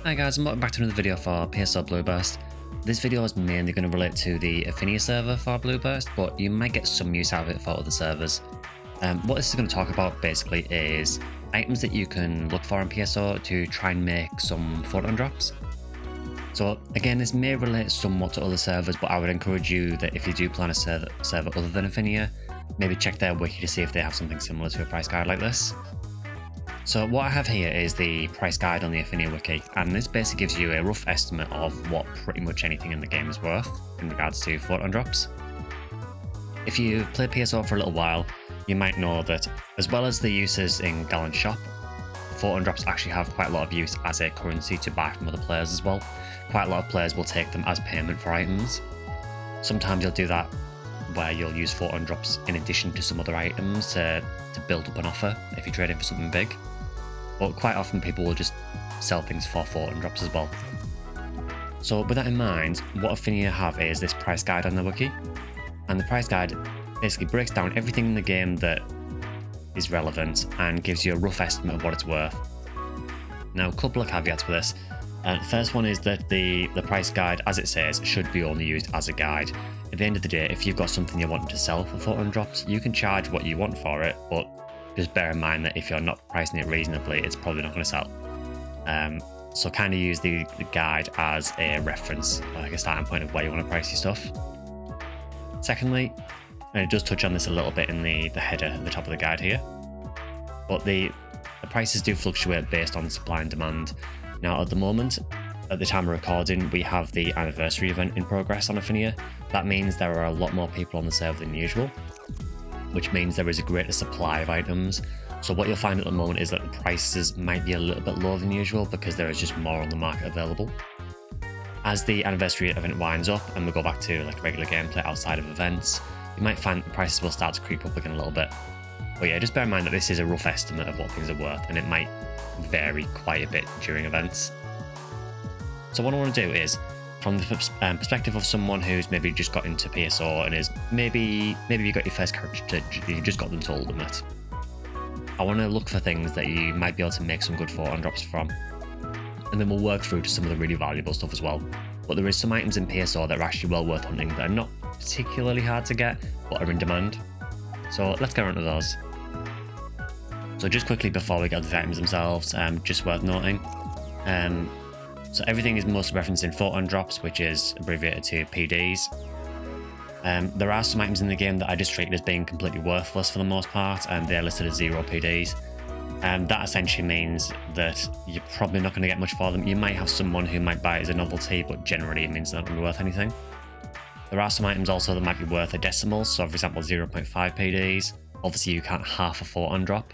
Hi guys, and welcome back to another video for PSO Blueburst. This video is mainly going to relate to the Affinia server for Blueburst, but you might get some use out of it for other servers. What this is going to talk about basically is items that you can look for in PSO to try and make some Photon Drops. So again, this may relate somewhat to other servers, but I would encourage you that if you do plan a server other than Affinia, maybe check their wiki to see if they have something similar to a price guide like this. So what I have here is the price guide on the Affinia wiki, and this basically gives you a rough estimate of what pretty much anything in the game is worth in regards to Photon Drops. If you've played PSO for a little while, you might know that as well as the uses in Gallant's shop, Photon Drops actually have quite a lot of use as a currency to buy from other players as well. Quite a lot of players will take them as payment for items. Sometimes you'll do that where you'll use Photon Drops in addition to some other items to build up an offer if you're trading for something big. But quite often people will just sell things for Photon Drops as well. So with that in mind, what Affinia have is this price guide on the wiki. And the price guide basically breaks down everything in the game that is relevant and gives you a rough estimate of what it's worth. Now, a couple of caveats for this. The first one is that the price guide, as it says, should be only used as a guide. At the end of the day, if you've got something you're wanting to sell for Photon Drops, you can charge what you want for it, but just bear in mind that if you're not pricing it reasonably, it's probably not going to sell. So kind of use the guide as a reference, like a starting point of where you want to price your stuff. Secondly, and it does touch on this a little bit in the header at the top of the guide here, but the prices do fluctuate based on supply and demand. Now at the moment, at the time of recording, we have the anniversary event in progress on Affinia. That means there are a lot more people on the server than usual, which means there is a greater supply of items. So what you'll find at the moment is that the prices might be a little bit lower than usual because there is just more on the market available. As the anniversary event winds up and we go back to like regular gameplay outside of events, you might find the prices will start to creep up again a little bit. But yeah, just bear in mind that this is a rough estimate of what things are worth and it might vary quite a bit during events. So what I want to do is, from the perspective of someone who's maybe just got into PSO and is maybe you got your first character, you just got them to Ultimate. I want to look for things that you might be able to make some good Photon Drops from, and then we'll work through to some of the really valuable stuff as well. But there is some items in PSO that are actually well worth hunting that are not particularly hard to get, but are in demand. So let's get on to those. So just quickly before we get to the items themselves, just worth noting. So everything is mostly referenced in Photon Drops, which is abbreviated to PDs. There are some items in the game that I just treated as being completely worthless for the most part, and they're listed as 0 PDs. That essentially means that you're probably not going to get much for them. You might have someone who might buy it as a novelty, but generally it means they're not going to be worth anything. There are some items also that might be worth a decimal, so for example 0.5 PDs. Obviously you can't half a Photon Drop.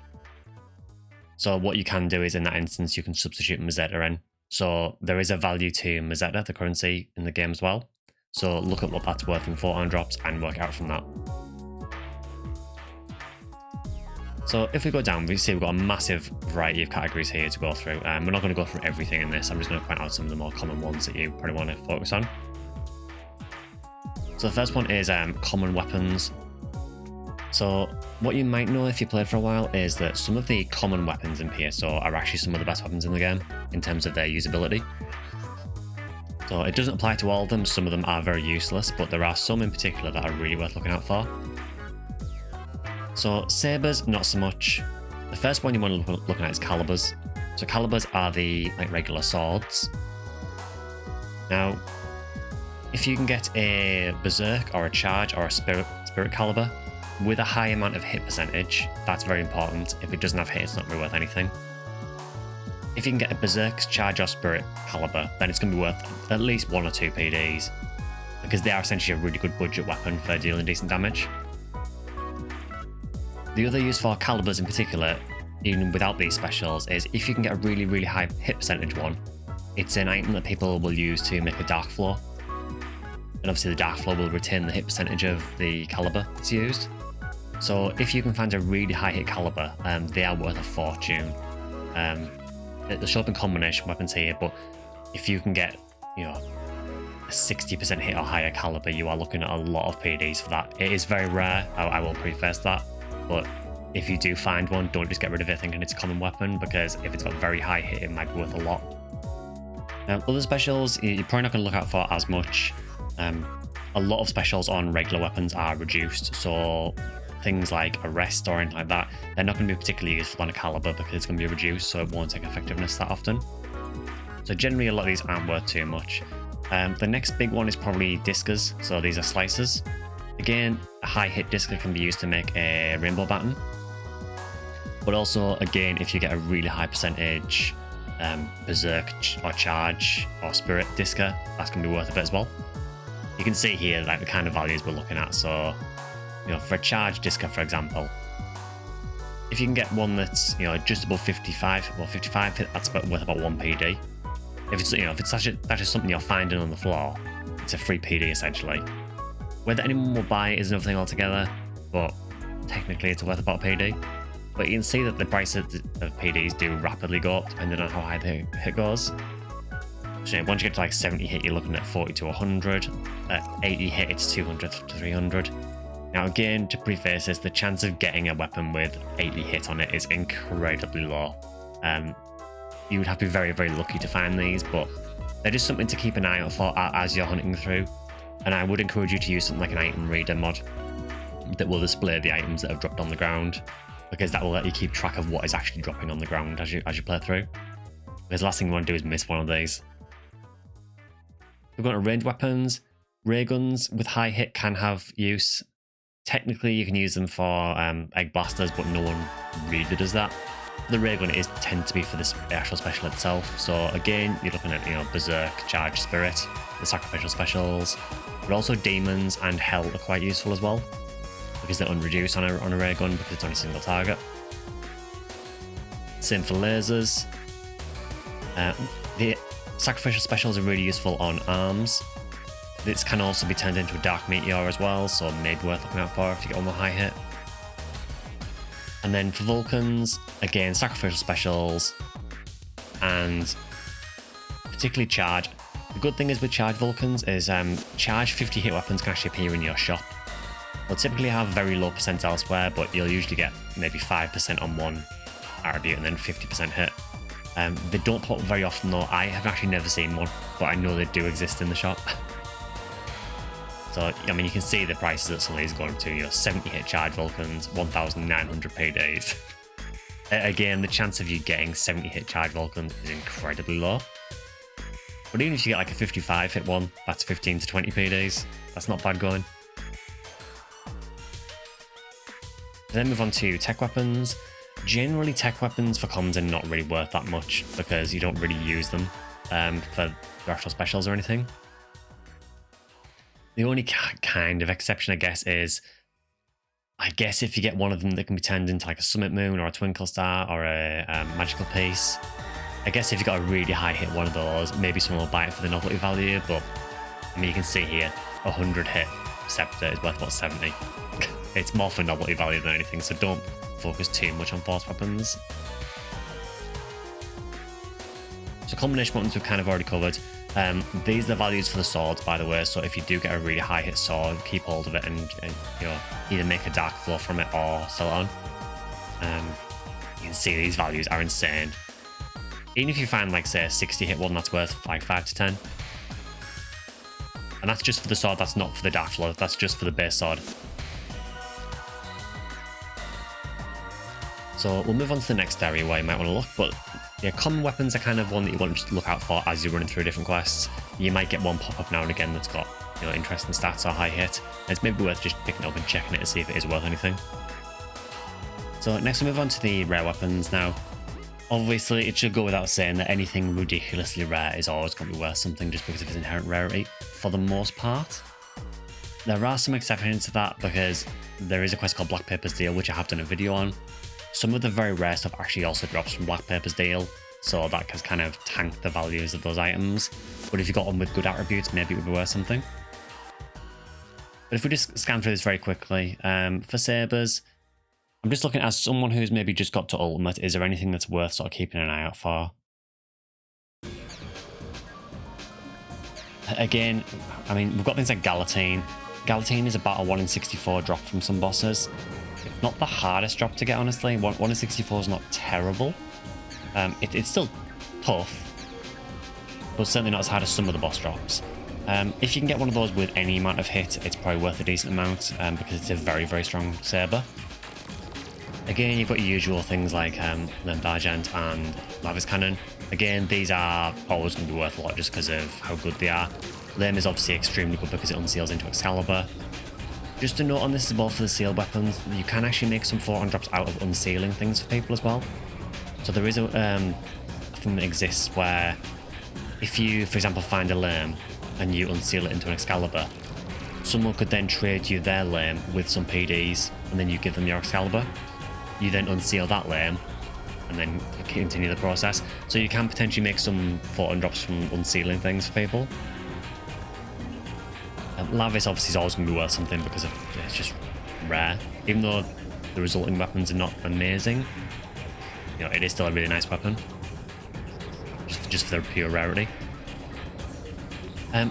So what you can do is in that instance you can substitute Mazetta in. So there is a value to Mazetta, the currency, in the game as well. So look at what that's worth in Photon Drops and work out from that. So if we go down, we see we've got a massive variety of categories here to go through. We're not going to go through everything in this. I'm just going to point out some of the more common ones that you probably want to focus on. So the first one is common weapons. So what you might know if you played for a while is that some of the common weapons in PSO are actually some of the best weapons in the game in terms of their usability. So it doesn't apply to all of them, some of them are very useless, but there are some in particular that are really worth looking out for. So sabers, not so much. The first one you want to look at is calibers. So calibers are the regular swords. Now, if you can get a berserk or a charge or a spirit caliber with a high amount of hit percentage, that's very important. If it doesn't have hit, it's not really worth anything. If you can get a berserk, charge or spirit caliber, then it's going to be worth at least 1 or 2 PDs, because they are essentially a really good budget weapon for dealing decent damage. The other use for calibers in particular, even without these specials, is if you can get a really, really high hit percentage one. It's an item that people will use to make a dark flow. And obviously the dark flow will retain the hit percentage of the caliber that's used. So if you can find a really high hit caliber, they are worth a fortune. They'll show up in combination weapons here, but if you can get, a 60% hit or higher caliber, you are looking at a lot of PDs for that. It is very rare, I will preface that, but if you do find one, don't just get rid of it thinking it's a common weapon, because if it's got very high hit, it might be worth a lot. Other specials, you're probably not going to look out for as much. A lot of specials on regular weapons are reduced, so things like arrest or anything like that, they're not going to be particularly useful on a caliber because it's going to be reduced, so it won't take effectiveness that often. So generally a lot of these aren't worth too much. The next big one is probably discers, so these are slicers. Again, a high hit discer can be used to make a rainbow baton, but also again if you get a really high percentage berserk or charge or spirit discer, that's going to be worth a bit as well. You can see here like the kind of values we're looking at. So, you know, for a charge discer, for example, if you can get one that's, you know, just above 55, well, 55, that's worth about 1 PD. If it's, you know, if it's that's just something you're finding on the floor, it's a free PD essentially. Whether anyone will buy it is another thing altogether, but technically it's worth about a PD. But you can see that the price of PDs do rapidly go up depending on how high the hit goes. So once you get to like 70 hit, you're looking at 40 to 100. At 80 hit, it's 200 to 300. Now again, to preface this, the chance of getting a weapon with 80 hit on it is incredibly low. You would have to be very, very lucky to find these, but they're just something to keep an eye out for as you're hunting through. And I would encourage you to use something like an item reader mod that will display the items that have dropped on the ground, because that will let you keep track of what is actually dropping on the ground as you play through. Because the last thing you want to do is miss one of these. We've got ranged weapons. Ray guns with high hit can have use. Technically, you can use them for egg blasters, but no one really does that. The ray gun tend to be for the actual special itself. So again, you're looking at, you know, berserk, charge, spirit, the sacrificial specials, but also demons and hell are quite useful as well, because they're unreduced on a ray gun because it's only a single target. Same for lasers. The sacrificial specials are really useful on arms. This can also be turned into a dark meteor as well, so maybe worth looking out for if you get one with high hit. And then for Vulcans, again, sacrificial specials, and particularly charge. The good thing is with charge Vulcans is charge 50 hit weapons can actually appear in your shop. They'll typically have very low percent elsewhere, but you'll usually get maybe 5% on one attribute and then 50% hit. They don't pop up very often though. I have actually never seen one, but I know they do exist in the shop. So, I mean, you can see the prices that some of these are going to, you know, 70 hit charge Vulcans, 1,900 paydays. Again, the chance of you getting 70 hit charge Vulcans is incredibly low. But even if you get like a 55 hit one, that's 15 to 20 paydays. That's not bad going. Then move on to tech weapons. Generally, tech weapons for commons are not really worth that much because you don't really use them for the actual specials or anything. The only kind of exception, I guess, is if you get one of them that can be turned into like a summit moon or a twinkle star or a magical piece. I guess if you got a really high hit one of those, maybe someone will buy it for the novelty value, but I mean, you can see here, 100 hit scepter is worth about 70. It's more for novelty value than anything, so don't focus too much on force weapons. So combination weapons we've kind of already covered. These are the values for the swords, by the way, so if you do get a really high hit sword, keep hold of it and you know, either make a dark flow from it or sell it on. You can see these values are insane. Even if you find like say a 60 hit one that's worth like 5 to 10. And that's just for the sword, that's not for the dark flow, that's just for the base sword. So we'll move on to the next area where you might want to look, but yeah, common weapons are kind of one that you want to look out for as you're running through different quests. You might get one pop up now and again that's got, you know, interesting stats or high hit. And it's maybe worth just picking up and checking it to see if it is worth anything. So next we move on to the rare weapons. Now, obviously it should go without saying that anything ridiculously rare is always going to be worth something just because of its inherent rarity, for the most part. There are some exceptions to that because there is a quest called Black Paper's Deal, which I have done a video on. Some of the very rare stuff actually also drops from Black Paper's Deal, so that can kind of tank the values of those items. But if you got one with good attributes, maybe it would be worth something. But if we just scan through this very quickly, for sabers, I'm just looking as someone who's maybe just got to ultimate, is there anything that's worth sort of keeping an eye out for? Again, I mean, we've got things like Galatine. Galatine is about a 1 in 64 drop from some bosses. It's not the hardest drop to get, honestly. 1 in 64 is not terrible. It's still tough. but certainly not as hard as some of the boss drops. If you can get one of those with any amount of hit, it's probably worth a decent amount because it's a very, very strong saber. Again, you've got your usual things like Limbargent and Lavis Cannon. Again, these are always going to be worth a lot just because of how good they are. Lame is obviously extremely good because it unseals into Excalibur. Just a note on this as well for the sealed weapons, you can actually make some Photon Drops out of unsealing things for people as well. So there is a thing that exists where if you, for example, find a Lame and you unseal it into an Excalibur, someone could then trade you their Lame with some PDs and then you give them your Excalibur. You then unseal that Lame and then continue the process. So you can potentially make some Photon Drops from unsealing things for people. Lavis obviously is always going to be worth something because it's just rare. Even though the resulting weapons are not amazing, you know, it is still a really nice weapon. Just for the pure rarity.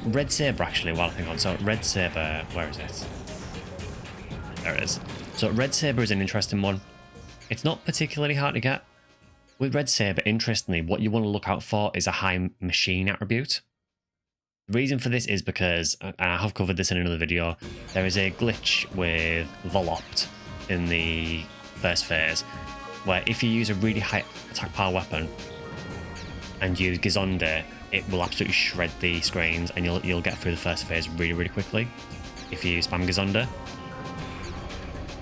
Red Saber actually, while I think on. So Red Saber, where is it? There it is. So Red Saber is an interesting one. It's not particularly hard to get. With Red Saber, interestingly, what you want to look out for is a high machine attribute. The reason for this is because, and I have covered this in another video, there is a glitch with Volopt in the first phase, where if you use a really high attack power weapon and use Gizonde, it will absolutely shred the screens and you'll get through the first phase really, really quickly if you spam Gizonde.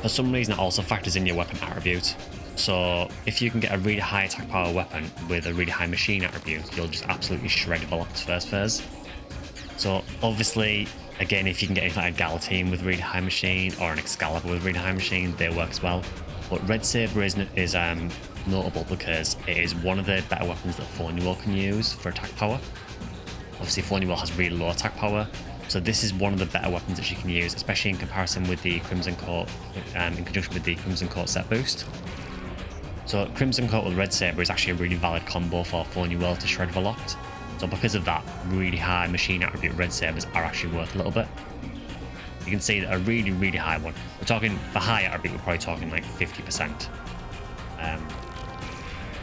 For some reason, it also factors in your weapon attribute. So if you can get a really high attack power weapon with a really high machine attribute, you'll just absolutely shred Volopt's first phase. So obviously, again, if you can get anything like a Galatine with really high machine or an Excalibur with really high machine, they work as well. But Red Saber is notable because it is one of the better weapons that Fornuel can use for attack power. Obviously, Fornuel has really low attack power, so this is one of the better weapons that she can use, especially in comparison with the Crimson Coat, in conjunction with the Crimson Coat set boost. So Crimson Coat with Red Saber is actually a really valid combo for Fornuel to shred Volopt. So because of that, really high machine attribute Red Sabers are actually worth a little bit. You can see that a really, really high one. We're talking, for high attribute, we're probably talking like 50%.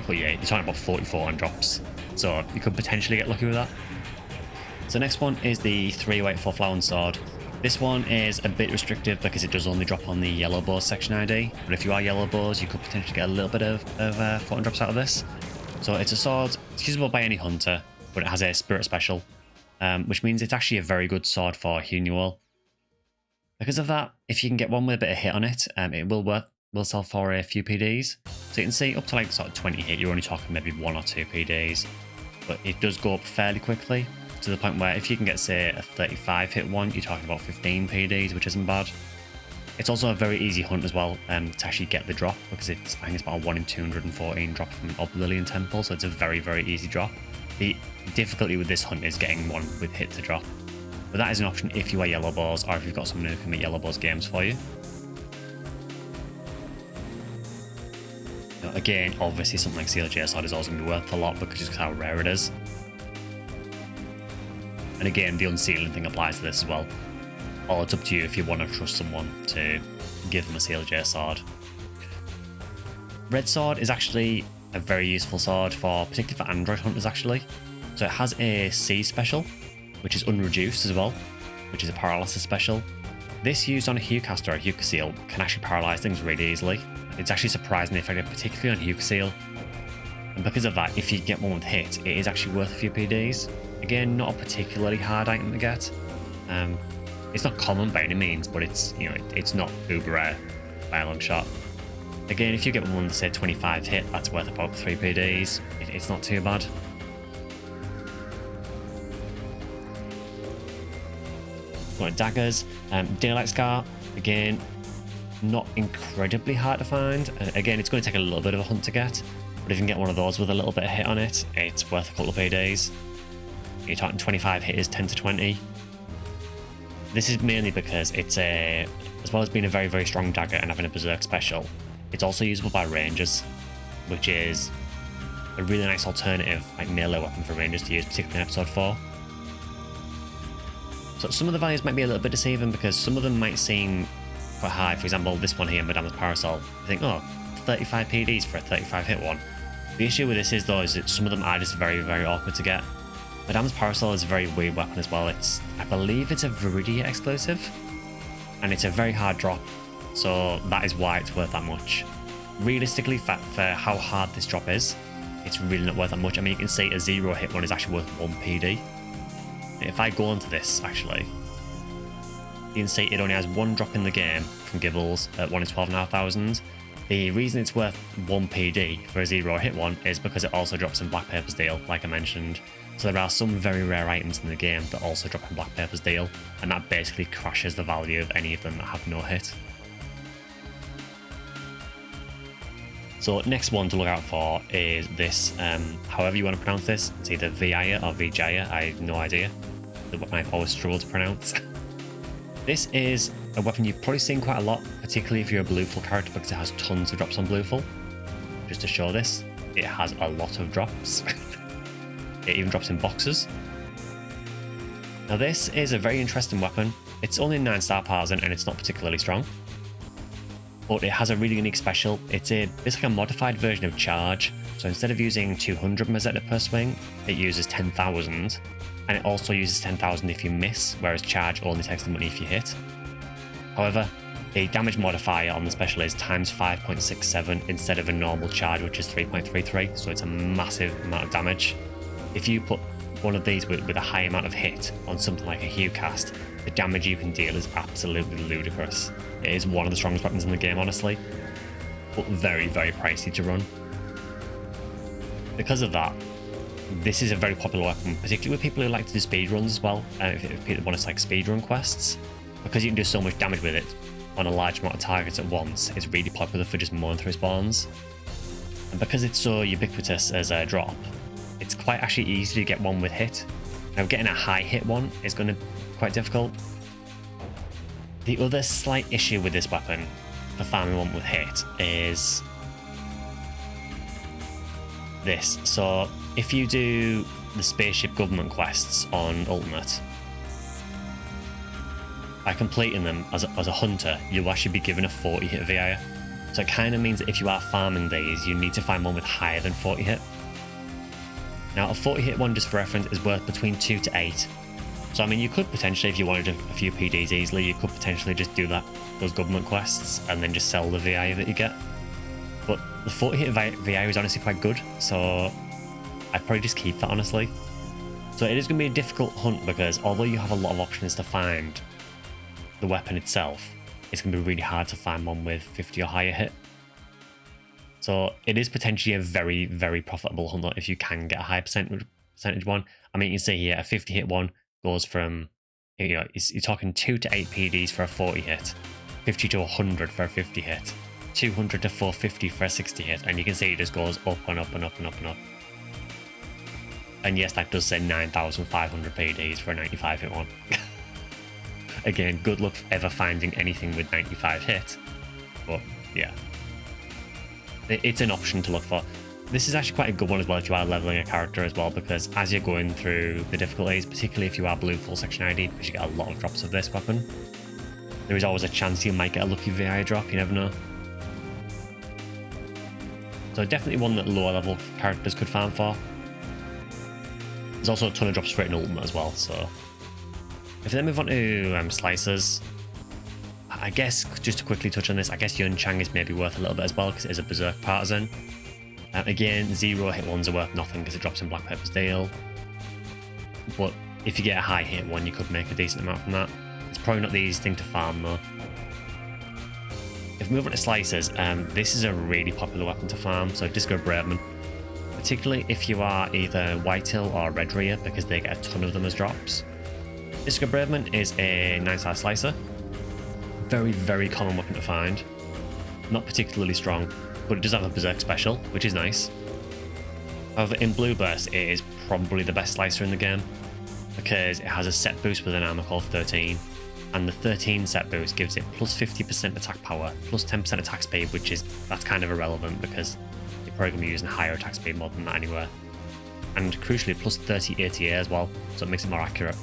But yeah, you're talking about 44 on drops. So you could potentially get lucky with that. So next one is the 384 Flower Sword. This one is a bit restrictive because it does only drop on the Yellow Bows section ID. But if you are Yellow Bows, you could potentially get a little bit of Photon Drops out of this. So it's a sword, it's usable by any hunter, but it has a spirit special, which means it's actually a very good sword for Hunuel. Because of that, if you can get one with a bit of hit on it, it will sell for a few PDs. So you can see up to like sort of 20 hit, you're only talking maybe 1 or 2 PDs, but it does go up fairly quickly to the point where if you can get, say, a 35 hit one, you're talking about 15 PDs, which isn't bad. It's also a very easy hunt as well to actually get the drop, because I think it's about a 1 in 214 drop from an Oblivion Temple, so it's a very, very easy drop. The difficulty with this hunt is getting one with hit to drop. But that is an option if you are Yellow Bows or if you've got someone who can make Yellow Bows games for you. Now, again, obviously something like CLJ Sword is also going to be worth a lot because just how rare it is. And again, the unsealing thing applies to this as well. All it's up to you if you want to trust someone to give them a CLJ Sword. Red Sword is actually a very useful sword particularly for Android hunters actually. So it has a C special, which is unreduced as well, which is a paralysis special. This used on a Hucaster or a Hucaseal can actually paralyze things really easily. It's actually surprisingly effective, particularly on Hucaseal. And because of that, if you get one with hit, it is actually worth a few PDs. Again, not a particularly hard item to get. It's not common by any means, but it's, you know, it's not uber rare by a long shot. Again, if you get one with, say, 25 hit, that's worth about 3 PDs. It's not too bad. Got daggers. Daylight Scar, again, not incredibly hard to find. Again, it's going to take a little bit of a hunt to get, but if you can get one of those with a little bit of hit on it, it's worth a couple of PDs. You're talking 25 hit is 10 to 20. This is mainly because it's as well as being a very, very strong dagger and having a Berserk special, it's also usable by rangers, which is a really nice alternative, like melee weapon for rangers to use, particularly in episode 4. So some of the values might be a little bit deceiving because some of them might seem quite high. For example, this one here, Madame's Parasol. I think, oh, 35 PDs for a 35 hit one. The issue with this is though, is that some of them are just very, very awkward to get. Madame's Parasol is a very weird weapon as well. I believe it's a Viridia explosive, and it's a very hard drop, so that is why it's worth that much. Realistically, for how hard this drop is, it's really not worth that much. I mean, you can see a 0 hit one is actually worth 1 PD. If I go onto this, actually, you can see it only has 1 drop in the game from Gibbles at 1 in 12,500. The reason it's worth 1 PD for a 0 hit one is because it also drops in Black Paper's Deal, like I mentioned. So there are some very rare items in the game that also drop in Black Paper's Deal, and that basically crashes the value of any of them that have no hit. So next one to look out for is this, however you want to pronounce this. It's either Vijaya or Vijaya, I have no idea. The weapon I've always struggled to pronounce. This is a weapon you've probably seen quite a lot, particularly if you're a Blueful character, because it has tons of drops on Blueful. Just to show this, it has a lot of drops. It even drops in boxes. Now this is a very interesting weapon. It's only 9-star partisan and it's not particularly strong. But it has a really unique special. It's basically a modified version of charge. So instead of using 200 Mazetta per swing, it uses 10,000. And it also uses 10,000 if you miss, whereas charge only takes the money if you hit. However, the damage modifier on the special is times 5.67 instead of a normal charge, which is 3.33. So it's a massive amount of damage. If you put one of these with a high amount of hit on something like a Hue cast, the damage you can deal is absolutely ludicrous. It is one of the strongest weapons in the game, honestly, but very, very pricey to run. Because of that, this is a very popular weapon, particularly with people who like to do speedruns as well, if people want to like speedrun quests. Because you can do so much damage with it on a large amount of targets at once, it's really popular for just mowing through spawns. And because it's so ubiquitous as a drop, it's quite actually easy to get one with hit. Now getting a high hit one is going to be quite difficult. The other slight issue with this weapon for farming one with hit is this. So if you do the spaceship government quests on Ultimate, by completing them as a hunter, you'll actually be given a 40 hit VIA. So it kind of means that if you are farming these, you need to find one with higher than 40 hit. Now a 40 hit one, just for reference, is worth between 2 to 8. So I mean, you could potentially, if you wanted a few PDs easily, you could potentially just do those government quests and then just sell the VI that you get. But the 40 hit VI is honestly quite good, so I'd probably just keep that, honestly. So it is going to be a difficult hunt because although you have a lot of options to find the weapon itself, it's going to be really hard to find one with 50 or higher hit. So it is potentially a very, very profitable hunt if you can get a high percentage one. I mean, you can see here a 50 hit one goes from, you know, you're talking 2 to 8 PDs for a 40 hit, 50 to 100 for a 50 hit, 200 to 450 for a 60 hit, and you can see it just goes up and up and up and up and up. And yes, that does say 9,500 PDs for a 95 hit one. Again, good luck ever finding anything with 95 hit, but yeah, it's an option to look for. This is actually quite a good one as well if you are leveling a character as well, because as you're going through the difficulties, particularly if you are blue full section ID, because you get a lot of drops of this weapon, there is always a chance you might get a lucky VI drop, you never know. So definitely one that lower level characters could farm for. There's also a ton of drops for it in Ultimate as well, so. If we then move on to slicers, I guess just to quickly touch on this, I guess Yun Chang is maybe worth a little bit as well because it is a Berserk Partisan. Again, 0 hit ones are worth nothing because it drops in Black Paper's Deal. But if you get a high hit one, you could make a decent amount from that. It's probably not the easiest thing to farm though. If we move on to slicers, this is a really popular weapon to farm, so Disco Braveman. Particularly if you are either Whitehill or Red Rear, because they get a ton of them as drops. Disco Braveman is a 9-star slicer. Very, very common weapon to find. Not particularly strong, but it does have a Berserk special, which is nice. However, in Blue Burst, it is probably the best slicer in the game, because it has a set boost with an armor called 13, and the 13 set boost gives it plus 50% attack power, plus 10% attack speed, that's kind of irrelevant because you're probably going to be using higher attack speed more than that anywhere. And crucially, plus 30 ATA as well, so it makes it more accurate.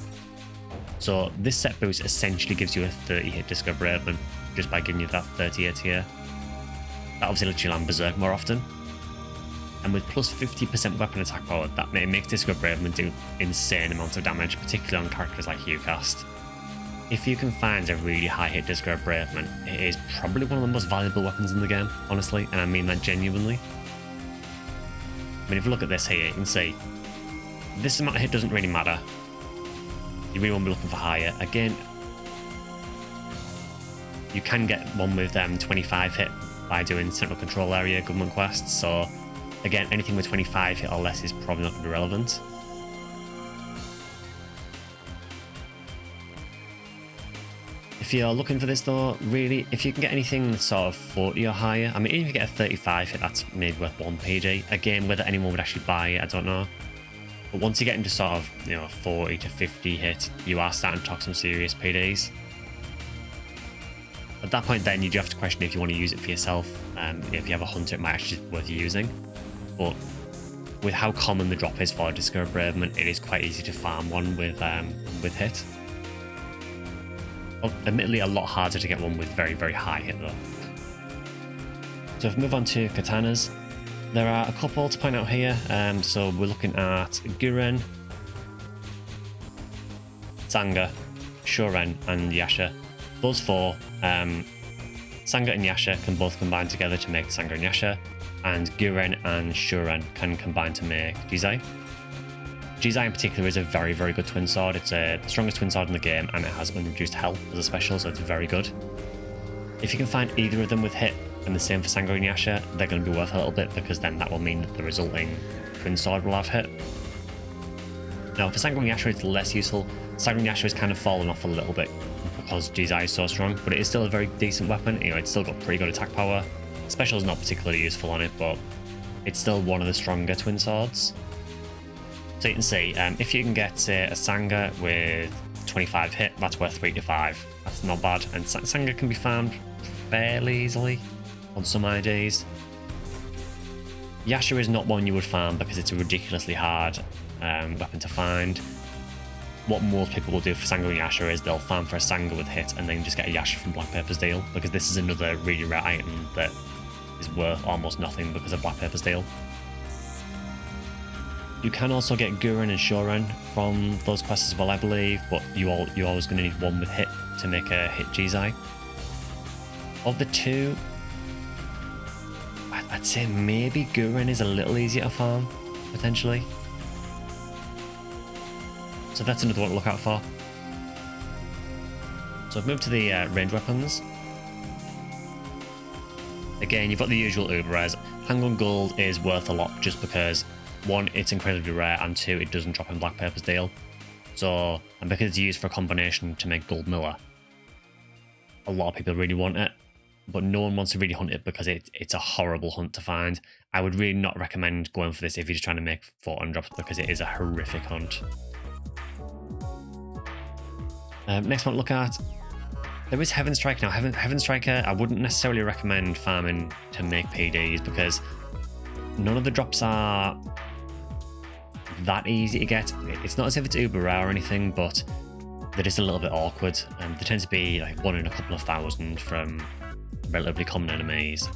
So this set boost essentially gives you a 30 hit Disco Braveman just by giving you that 30 ATA. That obviously lets you land Berserk more often. and with plus 50% weapon attack power, that it makes Disco Braveman do insane amounts of damage, particularly on characters like Ucast. If you can find a really high hit Disco Braveman, it is probably one of the most valuable weapons in the game, honestly, and I mean that genuinely. I mean, if you look at this here, you can see this amount of hit doesn't really matter. You really won't be looking for higher. Again, you can get one with 25 hit by doing Central Control Area government quests, so again, anything with 25 hit or less is probably not going to be relevant. If you're looking for this though, really, if you can get anything sort of 40 or higher, I mean, even if you get a 35 hit, that's maybe worth 1 PG. Again, whether anyone would actually buy it, I don't know. But once you get into sort of, 40 to 50 hit, you are starting to talk some serious PDs. At that point then, you do have to question if you want to use it for yourself. If you have a hunter, it might actually be worth using. But with how common the drop is for Disco Braveman, it is quite easy to farm one with hit. Admittedly, a lot harder to get one with very, very high hit though. So if we move on to katanas, there are a couple to point out here. So we're looking at Guren, Sanga, Shoren, and Yasha. Those four, Sanga and Yasha can both combine together to make Sanga and Yasha, and Guren and Shoren can combine to make Jizai. Jizai in particular is a very, very good twin sword. It's the strongest twin sword in the game, and it has unreduced health as a special, so it's very good. If you can find either of them with hit, and the same for Sanga and Yasha, they're going to be worth a little bit, because then that will mean that the resulting twin sword will have hit. Now for Sanga and Yasha it's less useful. Sanga and Yasha has kind of fallen off a little bit because Jizai is so strong, but it is still a very decent weapon. It's still got pretty good attack power. Special is not particularly useful on it, but it's still one of the stronger twin swords. So you can see, if you can get, say, a Sanga with 25 hit, that's worth 3 to 5. That's not bad, and Sanga can be farmed fairly easily on some IDs. Yasha is not one you would farm because it's a ridiculously hard weapon to find. What most people will do for Sanga and Yasha is they'll farm for a Sanga with hit and then just get a Yasha from Black Paper's Deal, because this is another really rare item that is worth almost nothing because of Black Paper's Deal. You can also get Guren and Shoren from those quests as well, I believe, but you're always going to need one with hit to make a hit Jizai. Of the two, I'd say maybe Guren is a little easier to farm, potentially. So that's another one to look out for. So I've moved to the range weapons. Again, you've got the usual uber rares. Handgun Gold is worth a lot just because, one, it's incredibly rare, and two, it doesn't drop in Black Paper's Deal. So, and because it's used for a combination to make Gold Miller, a lot of people really want it, but no one wants to really hunt it because it's a horrible hunt to find. I would really not recommend going for this if you're just trying to make Photon Drops, because it is a horrific hunt. Next one to look at, there is Heaven Strike. Now, Heaven Striker, I wouldn't necessarily recommend farming to make PDs because none of the drops are that easy to get. It's not as if it's uber rare or anything, but they're just a little bit awkward, and they tend to be like 1 in a couple of thousand from relatively common enemies.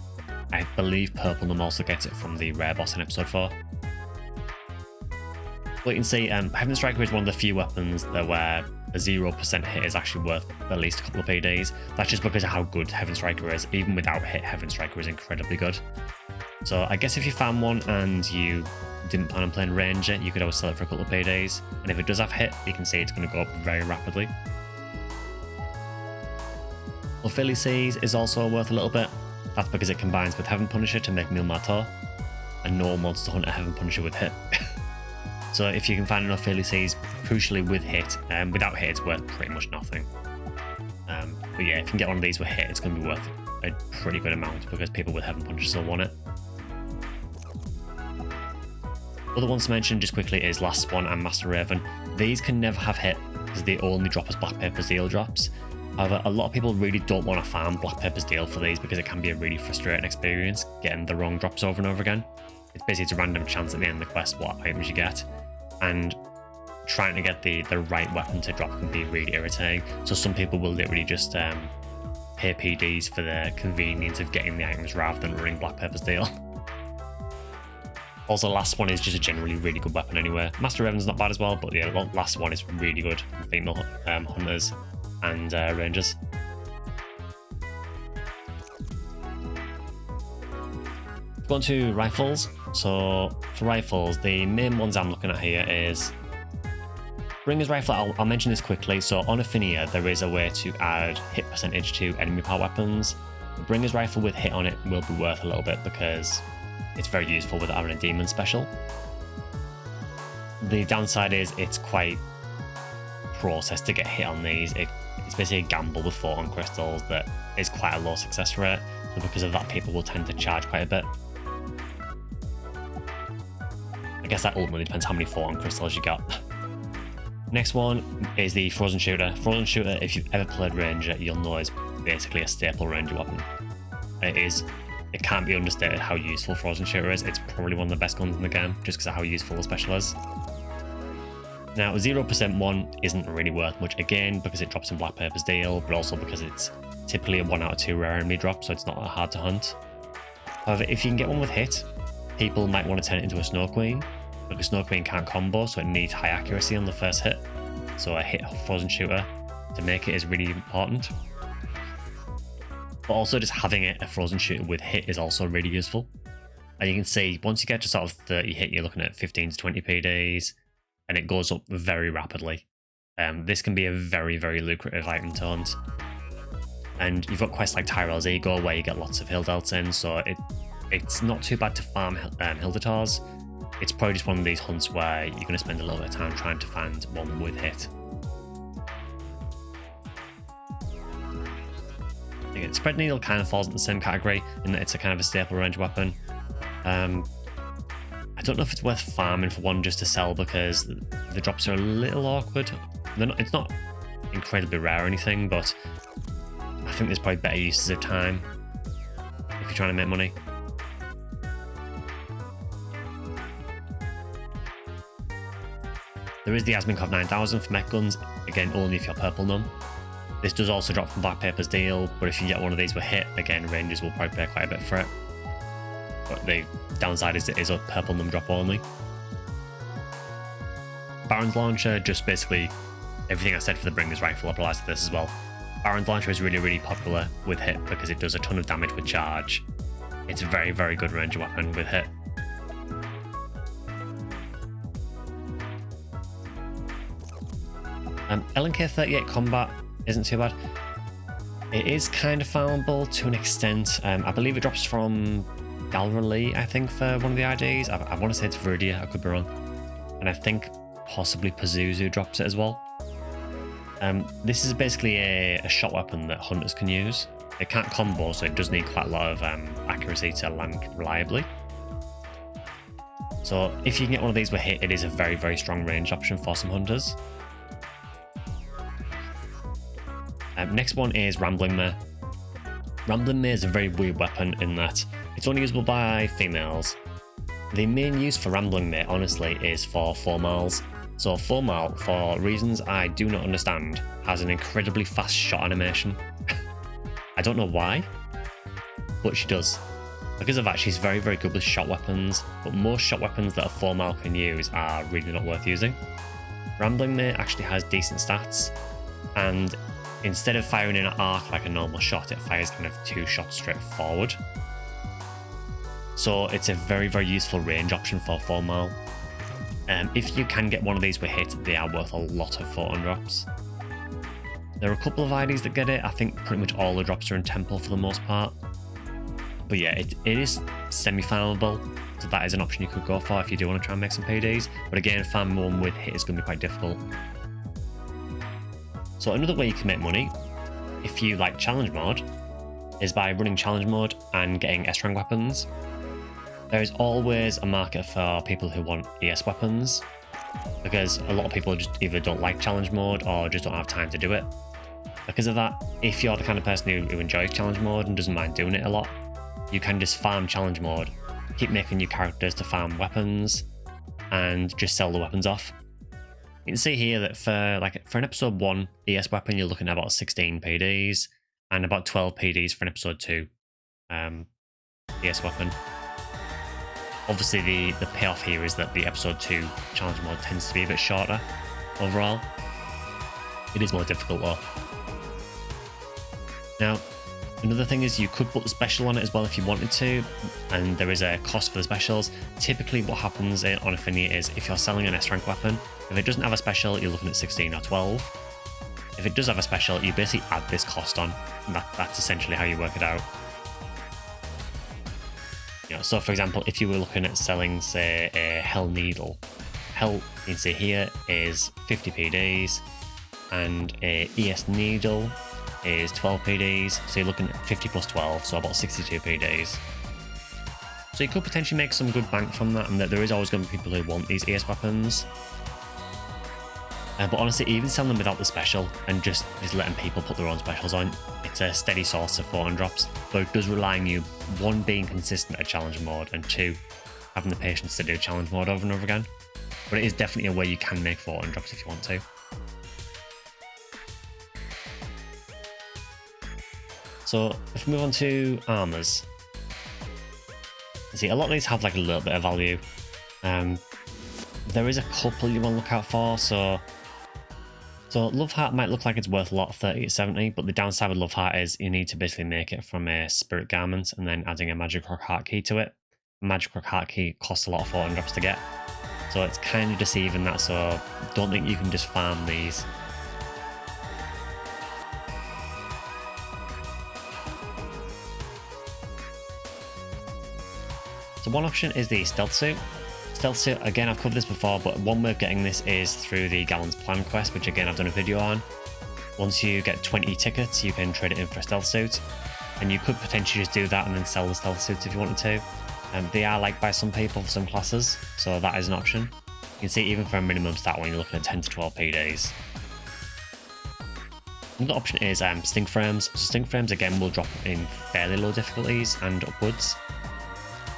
I believe Purplenum also gets it from the rare boss in episode 4. Well, you can see Heaven Striker is one of the few weapons that where a 0% hit is actually worth at least a couple of PDs. That's just because of how good Heaven Striker is. Even without hit, Heaven Striker is incredibly good. So I guess if you found one and you didn't plan on playing Ranger, you could always sell it for a couple of PDs. And if it does have hit, you can see it's going to go up very rapidly. Philly Seas is also worth a little bit. That's because it combines with Heaven Punisher to make Mil Marteau, and no one wants to hunt a Heaven Punisher with hit. So if you can find enough Philly Seas, crucially with hit, without hit it's worth pretty much nothing. But yeah, if you can get one of these with hit, it's going to be worth a pretty good amount because people with Heaven Punisher still want it. Other ones to mention just quickly is Last Spawn and Master Raven. These can never have hit because they only drop as Black Paper's Deal drops. However, a lot of people really don't want to farm Black Paper's Deal for these because it can be a really frustrating experience getting the wrong drops over and over again. It's basically a random chance at the end of the quest what items you get, and trying to get the right weapon to drop can be really irritating. So some people will literally just pay PDs for the convenience of getting the items rather than running Black Paper's Deal. Also, last one is just a generally really good weapon anyway. Master Raven's not bad as well, but yeah, last one is really good for female hunters and rangers. Go on to rifles. So for rifles, the main ones I'm looking at here is Bringer's Rifle. I'll mention this quickly. So on Affinia, there is a way to add hit percentage to enemy power weapons. The Bringer's Rifle with hit on it will be worth a little bit because it's very useful with having a demon special. The downside is it's quite process to get hit on these. It's basically a gamble with Photon crystals that is quite a low success rate. So because of that, people will tend to charge quite a bit. I guess that ultimately depends how many Photon crystals you got. Next one is the Frozen Shooter. Frozen Shooter, if you've ever played Ranger, you'll know is basically a staple Ranger weapon. It can't be understated how useful Frozen Shooter is. It's probably one of the best guns in the game, just because of how useful the special is. Now, 0% one isn't really worth much, again, because it drops in Black Paper's deal, but also because it's typically a 1 out of 2 rare enemy drop, so it's not that hard to hunt. However, if you can get one with hit, people might want to turn it into a Snow Queen, because Snow Queen can't combo, so it needs high accuracy on the first hit. So a hit Frozen Shooter to make it is really important. But also just having a Frozen Shooter with hit is also really useful. And you can see, once you get to sort of 30 hit, you're looking at 15 to 20 PDs, and it goes up very rapidly. This can be a very, very lucrative item to hunt. And you've got quests like Tyrell's Ego, where you get lots of hill delts in, so it's not too bad to farm Hildetars. It's probably just one of these hunts where you're going to spend a little bit of time trying to find one with hit. Again, Spread Needle kind of falls in the same category in that it's a kind of a staple range weapon. I don't know if it's worth farming for one just to sell because the drops are a little awkward. It's not incredibly rare or anything, but I think there's probably better uses of time if you're trying to make money. There is the Asminkov 9000 for mech guns, again only if you're purple none. This does also drop from Black Paper's deal, but if you get one of these with hit, again Rangers will probably pay quite a bit for it. But the downside is it is a purple num drop only. Baron's Launcher, just basically everything I said for the Bringer's Rifle applies to this as well. Baron's Launcher is really, really popular with hit because it does a ton of damage with charge. It's a very, very good ranger weapon with hit. LNK38 combat isn't too bad. It is kind of farmable to an extent. I believe it drops from Galrali, I think, for one of the IDs. I want to say it's Viridia, I could be wrong. And I think possibly Pazuzu drops it as well. This is basically a shot weapon that hunters can use. It can't combo, so it does need quite a lot of accuracy to land reliably. So if you can get one of these with hit, it is a very, very strong range option for some hunters. Next one is Rambling Mare. Rambling Mare is a very weird weapon in that it's only usable by females. The main use for Rambling Mare, honestly, is for 4-miles. So 4-mile, for reasons I do not understand, has an incredibly fast shot animation. I don't know why, but she does. Because of that, she's very, very good with shot weapons, but most shot weapons that a 4-mile can use are really not worth using. Rambling Mare actually has decent stats, and instead of firing in an arc like a normal shot, it fires kind of 2 shots straight forward. So it's a very, very useful range option for 4-mile. If you can get one of these with hit, they are worth a lot of Photon Drops. There are a couple of IDs that get it. I think pretty much all the drops are in Temple for the most part. But yeah, it is semi-farmable, so that is an option you could go for if you do want to try and make some PDs. But again, farming one with hit is going to be quite difficult. So another way you can make money, if you like challenge mode, is by running challenge mode and getting S-rank weapons. There is always a market for people who want ES weapons, because a lot of people just either don't like challenge mode or just don't have time to do it. Because of that, if you're the kind of person who enjoys challenge mode and doesn't mind doing it a lot, you can just farm challenge mode, keep making new characters to farm weapons, and just sell the weapons off. You can see here that for an episode 1 ES weapon, you're looking at about 16 PDs and about 12 PDs for an episode 2 ES weapon. Obviously, the payoff here is that the episode 2 challenge mode tends to be a bit shorter overall. It is more difficult though. Now, another thing is you could put the special on it as well if you wanted to, and there is a cost for the specials. Typically what happens on Affinity is if you're selling an S rank weapon, if it doesn't have a special, you're looking at 16 or 12. If it does have a special, you basically add this cost on, and that's essentially how you work it out. You know, so for example, if you were looking at selling, say, a Hell Needle, Hell, you can see here, is 50 PDs, and a ES Needle is 12 PDs, so you're looking at 50 plus 12, so about 62 PDs. So you could potentially make some good bank from that, and that there is always going to be people who want these ES weapons. But honestly, even selling them without the special and just letting people put their own specials on, it's a steady source of Photon Drops, but it does rely on you, one, being consistent at challenge mode, and two, having the patience to do challenge mode over and over again. But it is definitely a way you can make Photon Drops if you want to. So if we move on to armors, see, a lot of these have like a little bit of value. There is a couple you want to look out for. So Love Heart might look like it's worth a lot, 30 to 70, but the downside with Love Heart is you need to basically make it from a spirit garment and then adding a Magic Rock Heart Key to it. Magic Rock Heart Key costs a lot of Photon Drops to get, so it's kind of deceiving that, so don't think you can just farm these. So one option is the Stealth Suit. Stealth Suit, again, I've covered this before, but one way of getting this is through the Gallon's Plan quest, which again I've done a video on. Once you get 20 tickets, you can trade it in for a Stealth Suit, and you could potentially just do that and then sell the Stealth Suits if you wanted to. They are liked by some people for some classes, so that is an option. You can see even for a minimum stat one, you're looking at 10 to 12 PDs. Another option is Stink Frames. So Stink Frames again will drop in fairly low difficulties and upwards.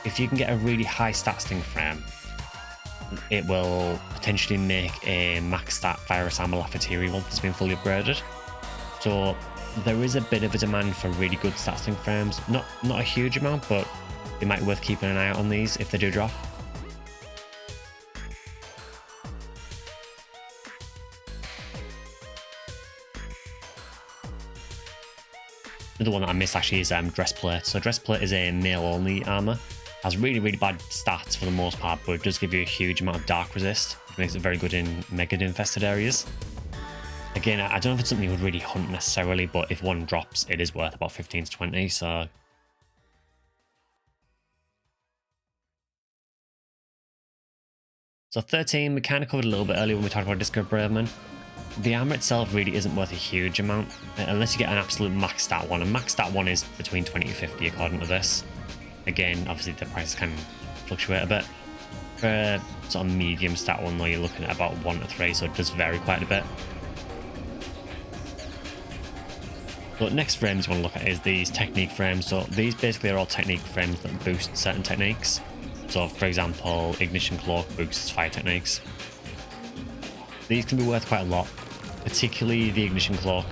If you can get a really high stat Stink Frame, it will potentially make a max stat Virus Armor Lafeteria once it's been fully upgraded. So there is a bit of a demand for really good stat Stink Frames. Not a huge amount, but it might be worth keeping an eye out on these if they do drop. Another one that I missed actually is Dressplate. So Dressplate is a male only armor. Has really bad stats for the most part, but it does give you a huge amount of dark resist, which makes it very good in mega infested areas. Again, I don't know if it's something you would really hunt necessarily, but if one drops, it is worth about 15 to 20, so... So 13, we kind of covered a little bit earlier when we talked about Disco Braveman. The armor itself really isn't worth a huge amount, unless you get an absolute max stat one, and max stat one is between 20 to 50 according to this. Again, obviously the prices can fluctuate a bit. For a sort of medium stat one though, you're looking at about 1 to 3, so it does vary quite a bit. So next frames you want to look at is these technique frames. So these basically are all technique frames that boost certain techniques. So for example, Ignition Cloak boosts fire techniques. These can be worth quite a lot, particularly the Ignition Cloak.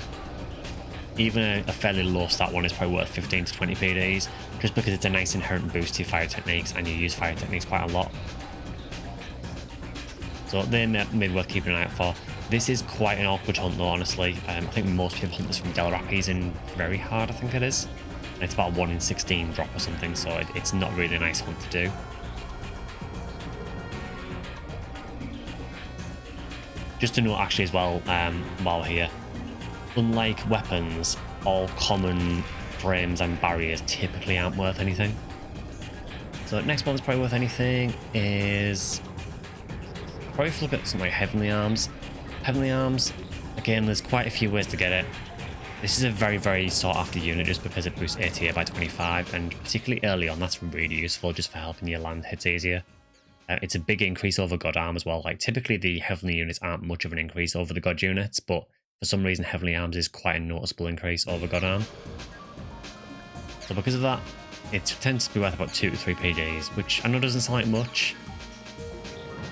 Even a fairly low stat one is probably worth 15 to 20 PDs, just because it's a nice inherent boost to your fire techniques and you use fire techniques quite a lot. So they may be worth keeping an eye out for. This is quite an awkward hunt though, honestly. I think most people hunt this from Del Rapids in very hard, I think it is. And it's about 1 in 16 drop or something, so it's not really a nice hunt to do. Just to note actually as well, while we're here, unlike weapons, all common frames and barriers typically aren't worth anything. So next one that's probably worth anything is probably if you look at something like Heavenly Arms. Heavenly Arms, again, there's quite a few ways to get it. This is a very sought after unit just because it boosts ATA by 25, and particularly early on that's really useful just for helping your land hits easier. It's a big increase over God Arm as well. Like typically the Heavenly units aren't much of an increase over the God units, but for some reason Heavenly Arms is quite a noticeable increase over God Arm. So because of that, it tends to be worth about 2 to 3 PDs, which I know doesn't sound like much,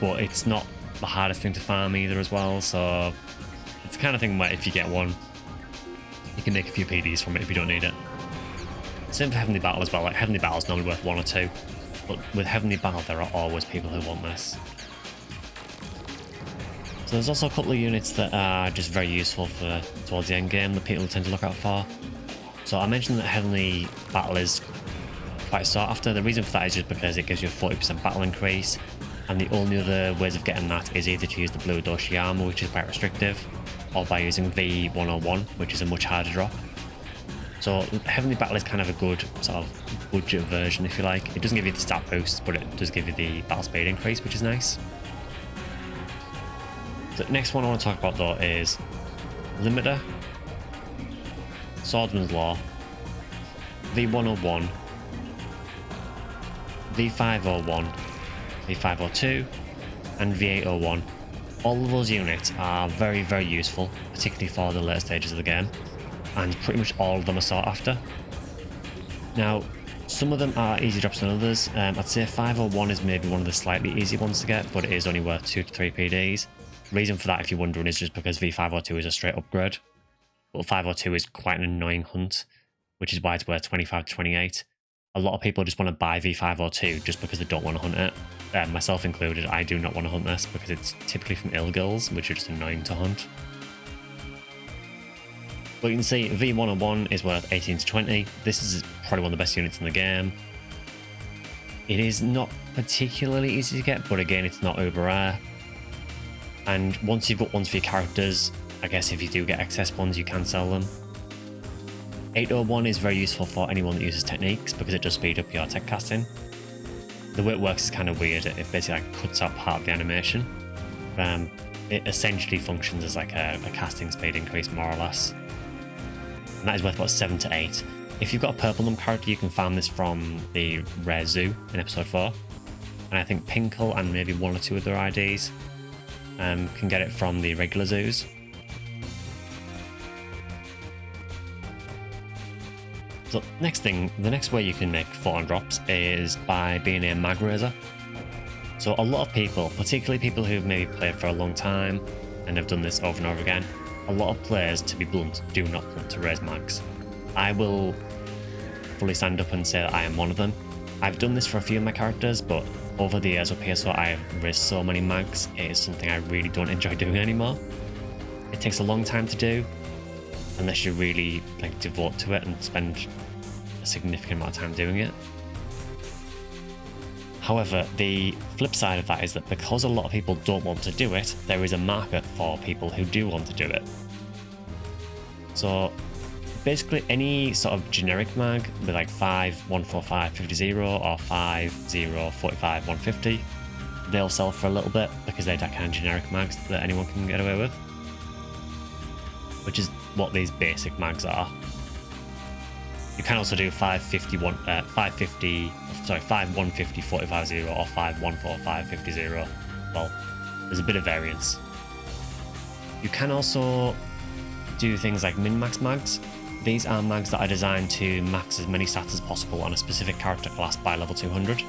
but it's not the hardest thing to farm either as well, so it's the kind of thing where if you get one, you can make a few PDs from it if you don't need it. Same for Heavenly Battle as well. Like Heavenly Battle is normally worth 1 or 2. but with Heavenly Battle there are always people who want this. So there's also a couple of units that are just very useful for towards the end game that people tend to look out for. So I mentioned that Heavenly Battle is quite sought after. The reason for that is just because it gives you a 40% battle increase, and the only other ways of getting that is either to use the blue Doshi armor, which is quite restrictive, or by using V101, which is a much harder drop. So Heavenly Battle is kind of a good sort of budget version, if you like. It doesn't give you the stat boost, but it does give you the battle speed increase, which is nice. The next one I want to talk about though is Limiter, Swordsman's Law, V101, V501, V502, and V801. All of those units are very, very useful, particularly for the later stages of the game, and pretty much all of them are sought after. Now, some of them are easy drops than others. I'd say 501 is maybe one of the slightly easier ones to get, but it is only worth 2 to 3 PDs. Reason for that, if you're wondering, is just because V502 is a straight upgrade, but 502 is quite an annoying hunt, which is why it's worth 25 to 28. A lot of people just want to buy V502 just because they don't want to hunt it. Myself included, I do not want to hunt this because it's typically from Ilgils, which are just annoying to hunt. But you can see V101 is worth 18 to 20. This is probably one of the best units in the game. It is not particularly easy to get, but again, it's not uber rare. And once you've got ones for your characters, I guess if you do get excess ones, you can sell them. 801 is very useful for anyone that uses techniques because it does speed up your tech casting. The way it works is kind of weird. It basically like cuts out part of the animation. It essentially functions as like a casting speed increase, more or less. And that is worth about 7 to 8. If you've got a purple num character, you can farm this from the rare zoo in episode 4. And I think Pinkle and maybe 1 or 2 other IDs can get it from the regular zoos. So the next way you can make Photon Drops is by being a mag raiser. So a lot of people, particularly people who've maybe played for a long time and have done this over and over again, a lot of players, to be blunt, do not want to raise mags. I will fully stand up and say that I am one of them. I've done this for a few of my characters, but over the years with PSO I have raised so many mags, it is something I really don't enjoy doing anymore. It takes a long time to do, unless you really like devote to it and spend a significant amount of time doing it. However, the flip side of that is that because a lot of people don't want to do it, there is a market for people who do want to do it. So basically any sort of generic mag with like 5, 145, 50, or 5, 0, 45, 150, they'll sell for a little bit because they're that kind of generic mags that anyone can get away with, which is what these basic mags are. You can also do 5, 150, 45, 0 or 5, 145, 50, 0. Well, there's a bit of variance. You can also do things like min-max mags. These are mags that are designed to max as many stats as possible on a specific character class by level 200.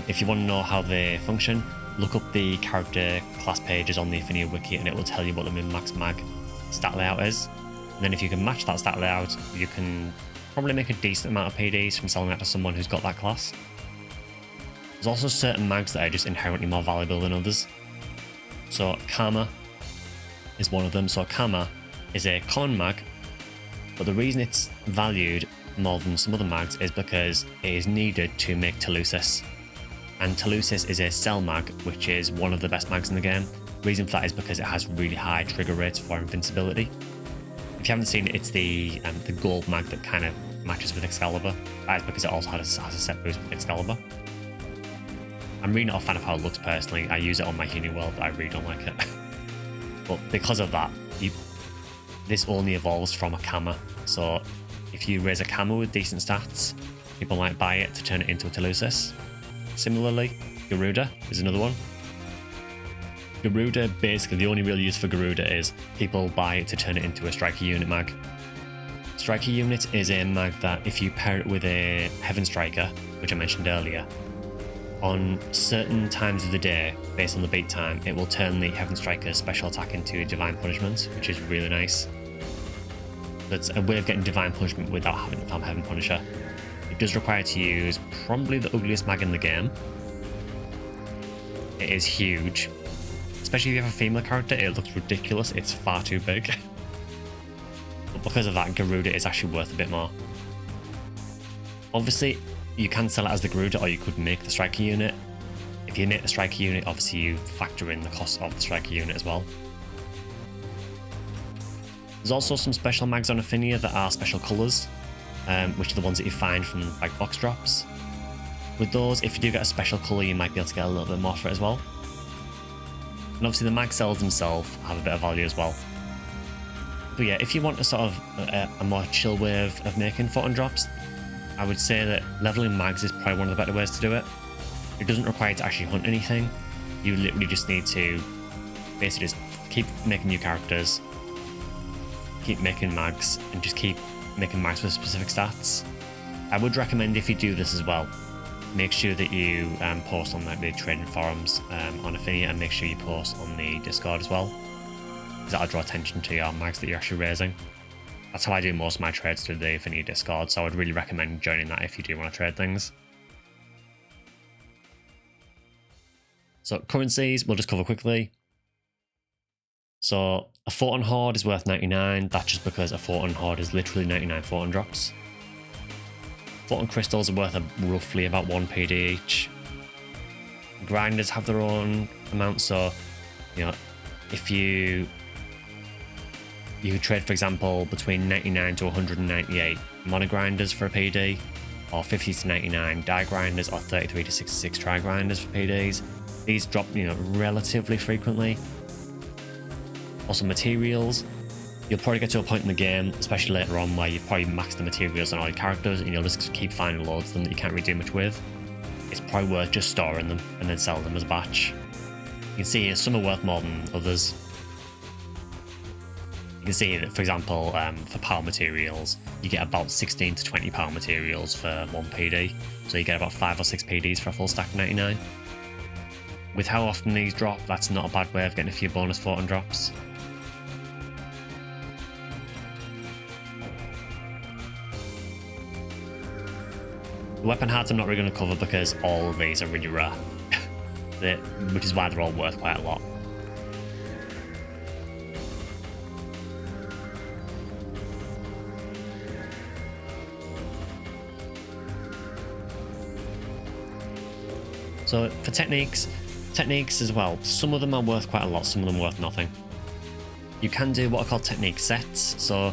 If you want to know how they function, look up the character class pages on the Affinia wiki and it will tell you what the min-max mag stat layout is. And then if you can match that stat layout, you can probably make a decent amount of PDs from selling that to someone who's got that class. There's also certain mags that are just inherently more valuable than others. So Karma is one of them. So Karma is a common mag, but the reason it's valued more than some other mags is because it is needed to make Telusis. And Telusis is a cell mag, which is one of the best mags in the game. The reason for that is because it has really high trigger rates for invincibility. If you haven't seen it, it's the gold mag that kind of matches with Excalibur. That is because it also has a set boost with Excalibur. I'm really not a fan of how it looks personally. I use it on my Uni world, but I really don't like it. But because of that, this only evolves from a Kama. So if you raise a Kama with decent stats, people might buy it to turn it into a Telusis. Similarly, Garuda is another one. Garuda, basically the only real use for Garuda is people buy it to turn it into a Striker Unit mag. Striker Unit is a mag that if you pair it with a Heaven Striker, which I mentioned earlier, on certain times of the day, based on the beat time, it will turn the Heaven Striker's special attack into Divine Punishment, which is really nice. That's a way of getting Divine Punishment without having to farm Heaven Punisher. It does require to use probably the ugliest mag in the game. It is huge. Especially if you have a female character, it looks ridiculous. It's far too big. But because of that, Garuda is actually worth a bit more. Obviously, you can sell it as the Garuda, or you could make the striker unit. If you make the striker unit, obviously you factor in the cost of the striker unit as well. There's also some special mags on Affinia that are special colours, which are the ones that you find from like box drops. With those, if you do get a special colour, you might be able to get a little bit more for it as well. And obviously the mag cells themselves have a bit of value as well. But yeah, if you want a sort of a more chill way of making Photon Drops, I would say that leveling mags is probably one of the better ways to do it. It doesn't require you to actually hunt anything. You literally just need to basically just keep making new characters, keep making mags, and just keep making mags with specific stats. I would recommend, if you do this as well, make sure that you post on like the trading forums on Affinia, and make sure you post on the Discord as well, because that'll draw attention to your mags that you're actually raising. That's how I do most of my trades, through the Affinia Discord, so I would really recommend joining that if you do want to trade things. So currencies, we'll just cover quickly. So a Photon Horde is worth 99, that's just because a Photon Horde is literally 99 Photon Drops. Photon Crystals are worth roughly about 1 PD each. Grinders have their own amount, so you know, if you trade, for example, between 99 to 198 mono grinders for a PD, or 50 to 99 die grinders, or 33 to 66 tri grinders for PDs. These drop, you know, relatively frequently. Also materials, you'll probably get to a point in the game, especially later on, where you've probably maxed the materials on all your characters, and you'll just keep finding loads of them that you can't really do much with. It's probably worth just storing them and then selling them as a batch. You can see here, some are worth more than others. You can see that, for example, for power materials, you get about 16 to 20 power materials for 1 PD, so you get about 5 or 6 PDs for a full stack of 99. With how often these drop, that's not a bad way of getting a few bonus Photon Drops. The weapon hards I'm not really going to cover because all of these are really rare, which is why they're all worth quite a lot. So for techniques as well, some of them are worth quite a lot, some of them are worth nothing. You can do what are called technique sets. So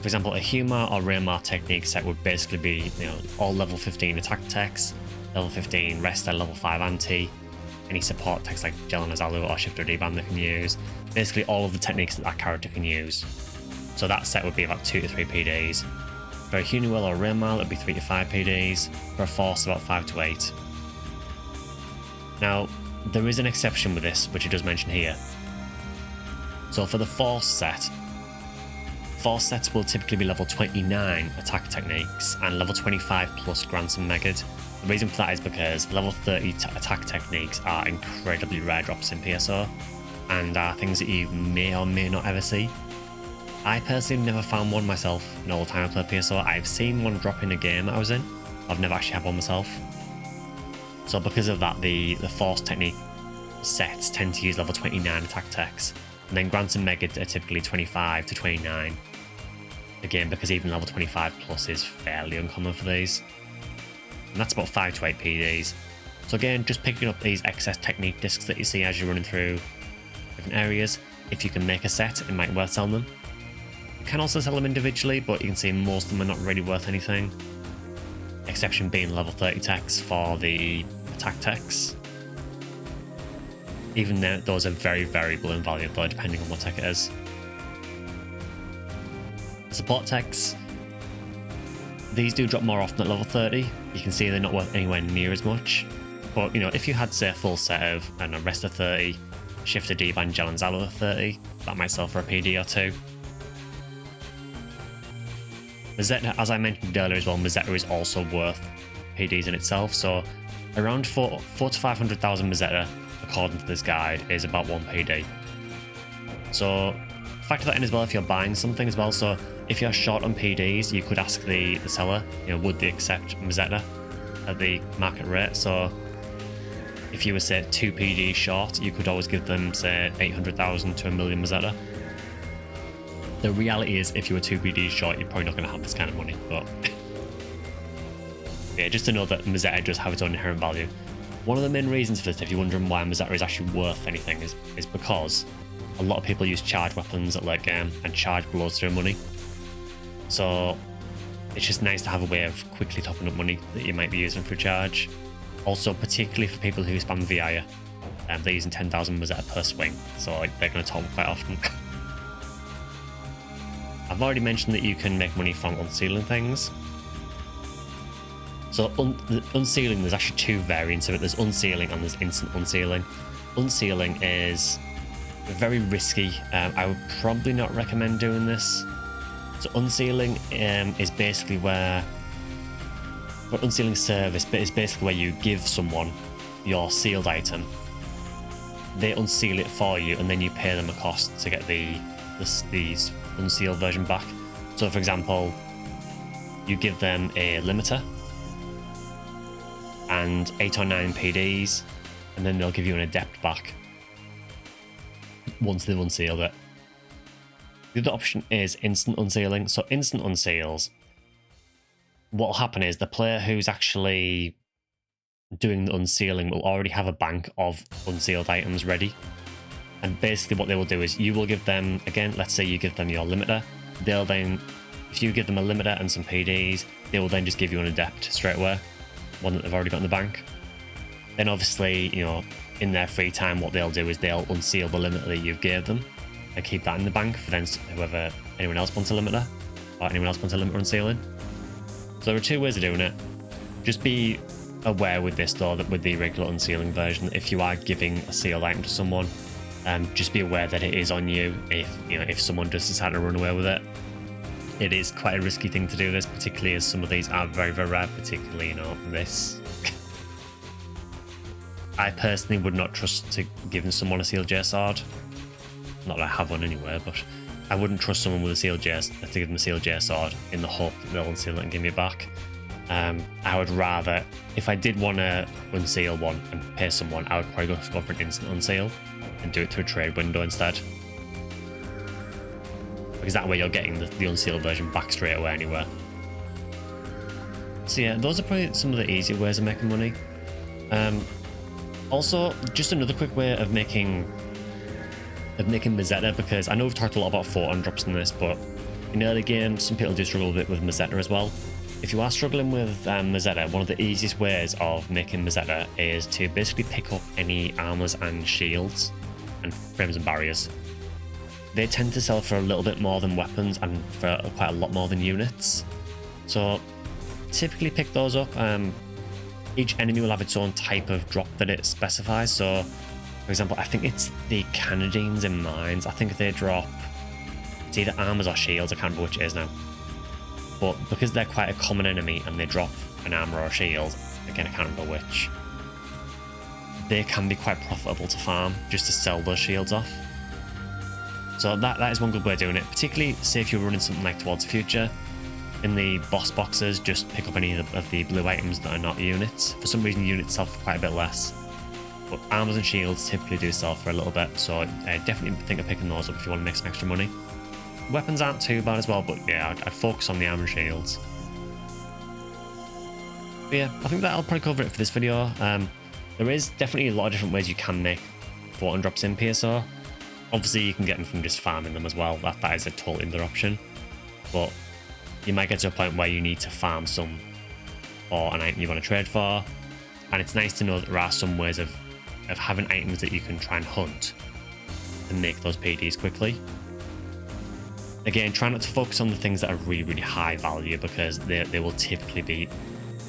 for example, a Humor or Raymar technique set would basically be, you know, all level 15 attack techs, level 15 rest at level 5 anti, any support techs like Gel Nazalu or Shifter D-Band they can use, basically all of the techniques that that character can use. So that set would be about 2 to 3 PDs. For a Hunuel or Raymar, it would be 3 to 5 PDs. For a Force, about 5 to 8. Now, there is an exception with this, which it does mention here. So for the Force sets will typically be level 29 attack techniques and level 25 plus grants and megad. The reason for that is because level 30 attack techniques are incredibly rare drops in PSO, and are things that you may or may not ever see. I personally never found one myself in all the time I played PSO. I've seen one drop in a game that I was in. I've never actually had one myself. So because of that, the Force technique sets tend to use level 29 attack techs, and then grants and megad are typically 25 to 29. Again, because even level 25 plus is fairly uncommon for these. And that's about 5 to 8 PDs. So again, just picking up these excess technique discs that you see as you're running through different areas. If you can make a set, it might be worth selling them. You can also sell them individually, but you can see most of them are not really worth anything. Exception being level 30 techs for the attack techs. Even though those are very variable in value though, depending on what tech it is. Support techs, these do drop more often at level 30. You can see they're not worth anywhere near as much. But you know, if you had say a full set of, I don't know, Rest of 30, Shifter D-Band, Gel and Zalo at 30, that might sell for a PD or 2. Mazetta, as I mentioned earlier as well, Mazetta is also worth PDs in itself. So around 4 to 500,000 Mazetta, according to this guide, is about 1 PD. So factor that in as well if you're buying something as well. So if you're short on PDs, you could ask the seller, you know, would they accept Meseta at the market rate? So if you were, say, 2 PDs short, you could always give them, say, 800,000 to 1 million Meseta. The reality is, if you were 2 PDs short, you're probably not going to have this kind of money, but yeah, just to know that Meseta does have its own inherent value. One of the main reasons for this, if you're wondering why Meseta is actually worth anything, is because a lot of people use charge weapons at late game and charge blows through money. So it's just nice to have a way of quickly topping up money that you might be using through charge. Also, particularly for people who spam VIA, they're using 10,000 Meseta per swing, so they're going to top quite often. I've already mentioned that you can make money from unsealing things. So unsealing, there's actually 2 variants of it. There's unsealing and there's instant unsealing. Unsealing is very risky. I would probably not recommend doing this. So unsealing is basically where... But unsealing service is basically where you give someone your sealed item, they unseal it for you, and then you pay them a cost to get the unsealed version back. So for example, you give them a limiter and 8 or 9 PDs, and then they'll give you an adept back once they've unsealed it. The other option is instant unsealing. So instant unseals, what will happen is the player who's actually doing the unsealing will already have a bank of unsealed items ready. And basically what they will do is you will give them, again, let's say you give them your limiter. They'll then, if you give them a limiter and some PDs, they will then just give you an adept straight away, one that they've already got in the bank. Then obviously, you know, in their free time, what they'll do is they'll unseal the limiter that you've gave them and keep that in the bank for then anyone else wants a limiter or anyone else wants a limiter unsealing. So there are 2 ways of doing it. Just be aware with this though, that with the regular unsealing version, if you are giving a sealed item to someone, just be aware that it is on you if someone does decide to run away with it. It is quite a risky thing to do this, particularly as some of these are very, very rare, particularly, you know, this. I personally would not trust to giving someone a sealed J sword. Not that I have one anyway, but I wouldn't trust someone with a sealed J to give them a sealed J sword in the hope that they'll unseal it and give me it back. I would rather, if I did want to unseal one and pay someone, I would probably go for an instant unseal and do it through a trade window instead. Because that way you're getting the unsealed version back straight away anyway. So yeah, those are probably some of the easier ways of making money. Also, just another quick way of making Meseta, because I know we've talked a lot about Photon Drops in this, but in early games, some people do struggle a bit with Meseta as well. If you are struggling with Meseta, one of the easiest ways of making Meseta is to basically pick up any armors and shields and frames and barriers. They tend to sell for a little bit more than weapons and for quite a lot more than units. So typically pick those up. Each enemy will have its own type of drop that it specifies. So for example, I think it's the Canadians in mines. I think they drop, it's either armors or shields, I can't remember which it is now. But because they're quite a common enemy and they drop an armor or a shield, again I can't remember which, they can be quite profitable to farm just to sell those shields off. So that is one good way of doing it, particularly say if you're running something like Towards the Future. In the boss boxes, just pick up any of the blue items that are not units. For some reason units sell for quite a bit less, but armors and shields typically do sell for a little bit, so I definitely think of picking those up if you want to make some extra money. Weapons aren't too bad as well, but yeah, I'd focus on the armor and shields. But yeah, I think that'll probably cover it for this video. There is definitely a lot of different ways you can make Photon Drops in PSO. Obviously you can get them from just farming them as well, that is a total other option. But you might get to a point where you need to farm some or an item you want to trade for. And it's nice to know that there are some ways of having items that you can try and hunt and make those PDs quickly. Again, try not to focus on the things that are really, really high value, because they will typically be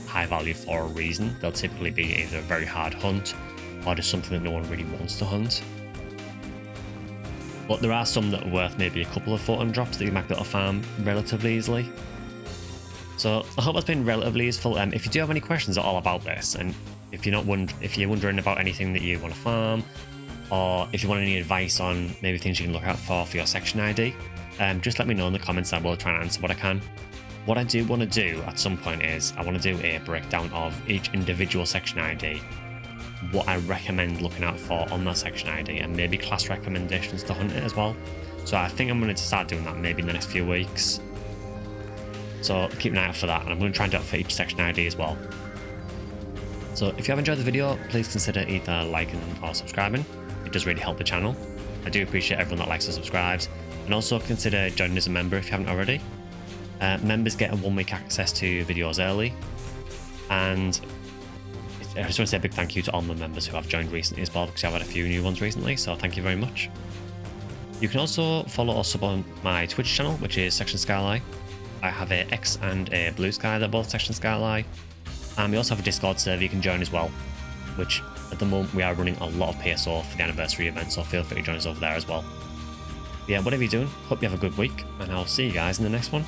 high value for a reason. They'll typically be either a very hard hunt or just something that no one really wants to hunt. But there are some that are worth maybe a couple of Photon Drops that you might be able to farm relatively easily. So I hope that's been relatively useful. If you do have any questions at all about this, and if you're wondering about anything that you want to farm, or if you want any advice on maybe things you can look out for your section ID, just let me know in the comments. I will try and answer what I can. What I do want to do at some point is I want to do a breakdown of each individual section ID, what I recommend looking out for on that section ID, and maybe class recommendations to hunt it as well. So I think I'm going to start doing that maybe in the next few weeks. So keep an eye out for that, and I'm going to try and do it for each section ID as well. So if you have enjoyed the video, please consider either liking or subscribing. It does really help the channel. I do appreciate everyone that likes and subscribes, and also consider joining as a member if you haven't already. Members get a 1-week access to videos early, and I just want to say a big thank you to all my members who have joined recently as well, because I've had a few new ones recently, so thank you very much. You can also follow or sub on my Twitch channel, which is SectionSkyly. I have a X and a Bluesky, they're both SectionSkyly. And we also have a Discord server you can join as well, which at the moment we are running a lot of PSO for the anniversary event, so feel free to join us over there as well. Yeah, whatever you're doing, hope you have a good week, and I'll see you guys in the next one.